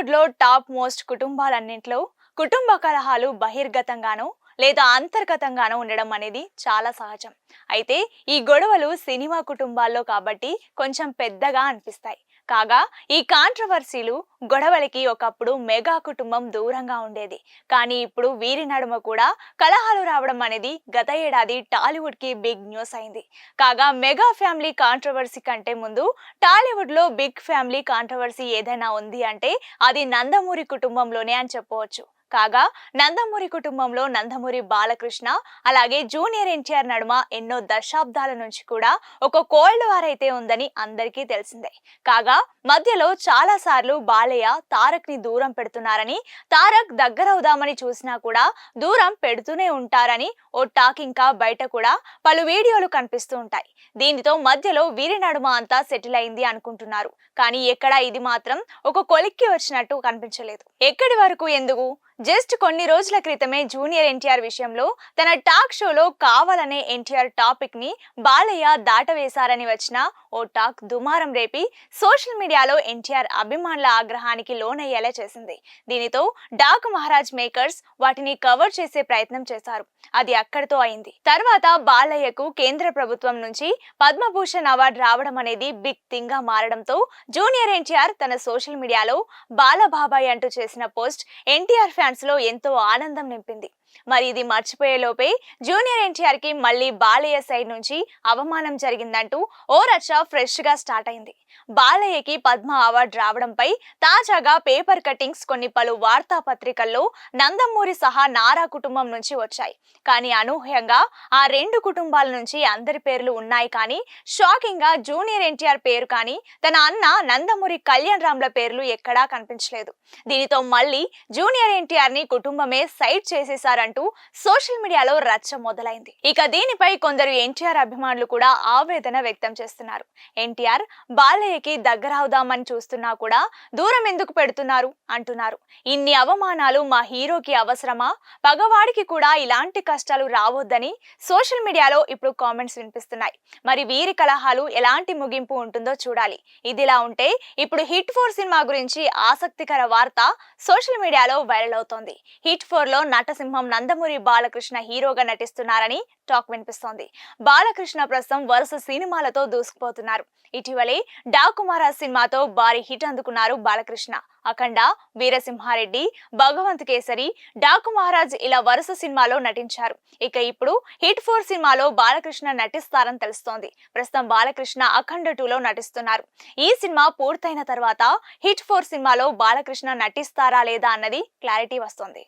టాలీవుడ్ లో top most కుటుంబాలన్నింటిలో కుటుంబ కలహాలు బహిర్గతంగానో లేదా అంతర్గతంగానో ఉండడం అనేది చాలా సహజం. అయితే ఈ గొడవలు సినిమా కుటుంబాల్లో కాబట్టి కొంచెం పెద్దగా అనిపిస్తాయి. కాగా ఈ కాంట్రవర్సీలు గొడవలకి ఒకప్పుడు మెగా కుటుంబం దూరంగా ఉండేది. కానీ ఇప్పుడు వీరి నడుమ కూడా కలహాలు రావడం అనేది గత ఏడాది టాలీవుడ్ కి బిగ్ న్యూస్ అయింది. కాగా మెగా ఫ్యామిలీ కాంట్రవర్సీ కంటే ముందు టాలీవుడ్ లో బిగ్ ఫ్యామిలీ కాంట్రవర్సీ ఏదైనా ఉంది అంటే అది నందమూరి కుటుంబంలోనే అని చెప్పవచ్చు. కాగా నందమూరి కుటుంబంలో నందమూరి బాలకృష్ణ అలాగే జూనియర్ ఎన్టీఆర్ నడుమ ఎన్నో దశాబ్దాల నుంచి కూడా ఒక కోల్డ్ వార్ అయితే ఉందని అందరికీ తెలిసిందే. కాగా మధ్యలో చాలా సార్లు బాలయ్య తారక్ ని దూరం పెడుతున్నారని, తారక్ దగ్గరవుదామని చూసినా కూడా దూరం పెడుతూనే ఉంటారని ఓ టాక్ ఇంకా బయట కూడా పలు వీడియోలు కనిపిస్తూ ఉంటాయి. దీనితో మధ్యలో వీరి నడుమ అంతా సెటిల్ అయింది అనుకుంటున్నారు. కానీ ఎక్కడ ఇది మాత్రం ఒక కొలిక్కి వచ్చినట్టు కనిపించలేదు. ఎక్కడి వరకు ఎందుకు? జస్ట్ కొన్ని రోజుల క్రితమే జూనియర్ ఎన్టీఆర్ విషయంలో తన టాక్ షోలో కావాలనే ఎన్టీఆర్ టాపిక్ ని బాలయ్య దాటవేశారని వచ్చిన ఓ టాక్ దుమారం రేపి సోషల్ మీడియాలో ఎన్టీఆర్ అభిమానుల ఆగ్రహానికి లోనయ్యేలా చేసింది. దీనితో డాక్ మహారాజ్ మేకర్స్ వాటిని కవర్ చేసే ప్రయత్నం చేశారు. అది అక్కడితో అయింది. తర్వాత బాలయ్యకు కేంద్ర ప్రభుత్వం నుంచి పద్మభూషణ్ అవార్డు రావడం అనేది బిగ్ థింగ్ గా మారడంతో జూనియర్ ఎన్టీఆర్ తన సోషల్ మీడియాలో బాలబాబాయ్ అంటూ చేసిన పోస్ట్ ఎన్టీఆర్ ఫ్యాన్స్ లో ఎంతో ఆనందం నింపింది. మరి ఇది మర్చిపోయే లోపే జూనియర్ ఎన్టీఆర్ కి మళ్ళీ బాలయ్య సైడ్ నుంచి అవమానం జరిగిందంటూ ఓ రచ్చ ఫ్రెష్ గా స్టార్ట్ అయింది. బాలయ్యకి పద్మ అవార్డు రావడంపై తాజాగా పేపర్ కటింగ్స్ కొన్ని పలు వార్తా పత్రికల్లో నందమూరి సహా నారా కుటుంబం నుంచి వచ్చాయి. కానీ అనూహ్యంగా ఆ రెండు కుటుంబాల నుంచి అందరి పేర్లు ఉన్నాయి. కానీ షాకింగ్ గా జూనియర్ ఎన్టీఆర్ పేరు కానీ తన అన్న నందమూరి కళ్యాణ్ రామ్ల పేర్లు ఎక్కడా కనిపించలేదు. దీనితో మళ్ళీ జూనియర్ ఎన్టీఆర్ ని కుటుంబమే సైడ్ చేసేశారు అంటూ సోషల్ మీడియాలో రచ్చ మొదలైంది. ఇక దీనిపై కొందరు ఎన్టీఆర్ అభిమానులు కూడా ఆవేదన వ్యక్తం చేస్తున్నారు. ఎన్టీఆర్ బాలయ్యకి దగ్గరవుదామని చూస్తున్నా కూడా దూరం ఎందుకు పెడుతున్నారు అంటున్నారు. ఇన్ని అవమానాలు మా హీరోకి అవసరమా? పగవాడికి కూడా ఇలాంటి కష్టాలు రావద్దని సోషల్ మీడియాలో ఇప్పుడు కామెంట్స్ వినిపిస్తున్నాయి. మరి వీరి కలహాలు ఎలాంటి ముగింపు ఉంటుందో చూడాలి. ఇదిలా ఉంటే ఇప్పుడు హిట్ 4 సినిమా గురించి ఆసక్తికర వార్త సోషల్ మీడియాలో వైరల్ అవుతోంది. హిట్ 4 లో నటసింహం నందమూరి బాలకృష్ణ హీరోగా నటిస్తున్నారని టాక్ వినిపిస్తోంది. బాలకృష్ణ ప్రస్తుతం వరుస సినిమాలతో దూసుకుపోతున్నారు. ఇటీవలే డాకుమారా సినిమాతో భారీ హిట్ అందుకున్నారు బాలకృష్ణ. అఖండ, వీరసింహారెడ్డి, భగవంత్ కేసరి, డాకు మహారాజ్ ఇలా వరుస సినిమాలో నటించారు. ఇక ఇప్పుడు హిట్ 4 సినిమాలో బాలకృష్ణ నటిస్తారని తెలుస్తోంది. ప్రస్తుతం బాలకృష్ణ అఖండ 2లో నటిస్తున్నారు. ఈ సినిమా పూర్తయిన తర్వాత హిట్ 4 సినిమాలో బాలకృష్ణ నటిస్తారా లేదా అన్నది క్లారిటీ వస్తోంది.